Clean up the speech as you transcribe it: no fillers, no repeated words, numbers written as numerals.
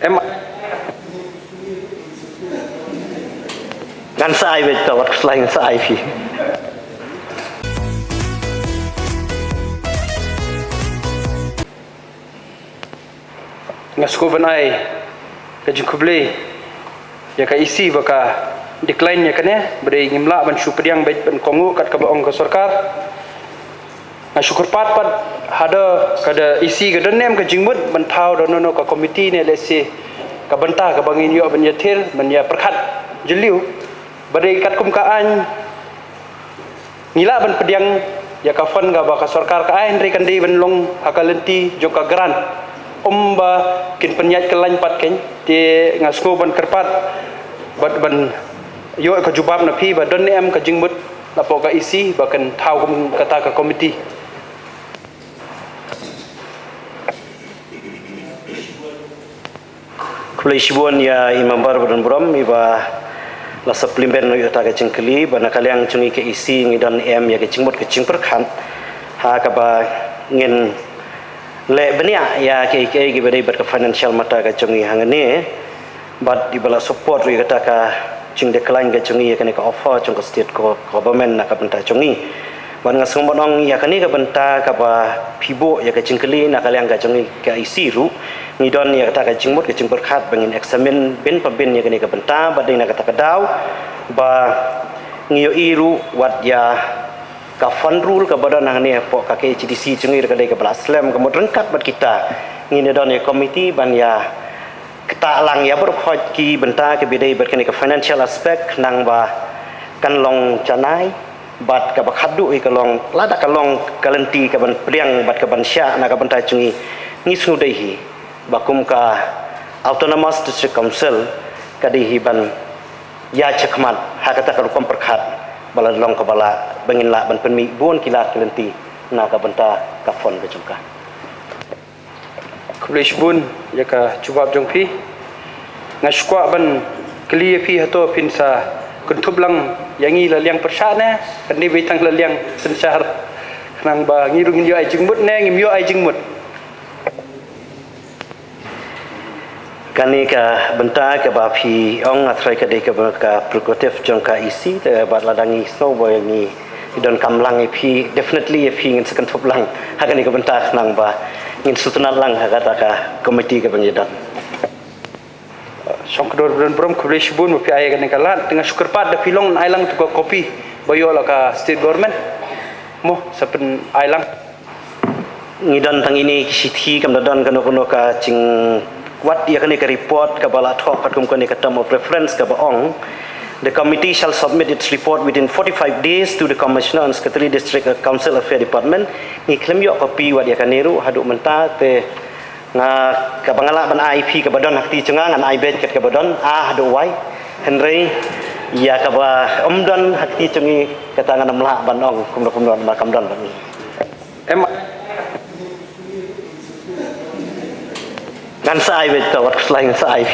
em ngan sai về tàu selain sai phi ngasko banai ka jukubli ya ka isi baka decline nya kane beri ngimla ban supediang baik ban kongu kat ka baong ka sarkar na syukur pat hada kada isi ka denem ka jingmut ban thau dono ka komiti ne lesi ka banta ka bangin yo ban yathir ban ya perkhat jeliu beri kat kumkaan ngila ban pediang ya ka fund ka ba ka sarkar ka ai ndri kandi ban long hakalenti joka grant ba kin penyat kelany pat ken ti ngasko ban kerpat ban yo ka jubab na phi ba don em ka jingmut lapo ka isi ba kan thau kum kata ka komiti kulai shibuan ya imam bar badan brom iba la supplement no yota ka cingkeli bana kaliang cungi ke isi ngidan em ya ke cingmut ke cingperkhan ha ka ba ngin le benia ya ke beri ber ke financial mata ka cungi hangane but dibala support wi kata ka cing decline ka cungi ya kane ka offer cung ka state ko government na ka benta cungi ban ngasung bonong ya kane ka benta ka ba phibo ya ka cingkeli na kaliang ka cungi ka isi ru ngidon ya kata ka cingmut ke cingperkhat bangin examine ben pabin ya kane ka benta badai na kata ka daw ba ngiyo iru wat ya ka fund rule ka badan nang ne po ka ke HDC cungir ka dai ka blaslam ka modrengkat bat kita ngine don ya komiti ban ya kita lang ya berkhot ki benta ke bidai ber ka financial aspect nang ba kan long chanai bat ka bakhadu ka long lada ka long kalenti ka ban priang bat ka ban sya na ka benta cungi ngisnu dai hi bakum ka autonomous district council ka dai hi ban ya chakmat ha kata ka rukom perkhat bala long ka bala bangin la ban penmi buon kila kelenti na ka benta ka fon ka jungka kulish bun ya ka jubab jongpi ngashkwa ban kli phi hato pinsa kuntub lang yangi la liang persana kan ni betang la liang sensar nang ba ngiru ngin yo ai jingmut ne ngim yo ai jingmut kani ka benta ka ba phi ong athrai ka de ka prerogative jongka isi te bat ladangi so boy ni don kamlang phi definitely phi ngin second top lang hakani ka benta nang ba ngin sutunat lang kata ka komiti ka bangidan songkdor bulan brom kulish bun pi ay kan kalat tengah syukurpat da pilong ailang tu kopi boyo la ka state government mo sapen ailang ngidan tang ini sithi kam dadan kano ka cing wat dia kene ka report ka bala thok kat kum kene ka term of reference ka baong. The committee shall submit its report within 45 days to the Commissioner on Secretary District Council Affairs Department. Ni claim yo kopi wat dia kaneru haduk menta te nga ka bangala ban IP ka badon hakti cunga ngan ibet ket ka badon haduk wai henry ya ka ba omdon hakti cungi kata ngan mla banong kumdon makam don ban em ngan sai bet ka wat selain sai IP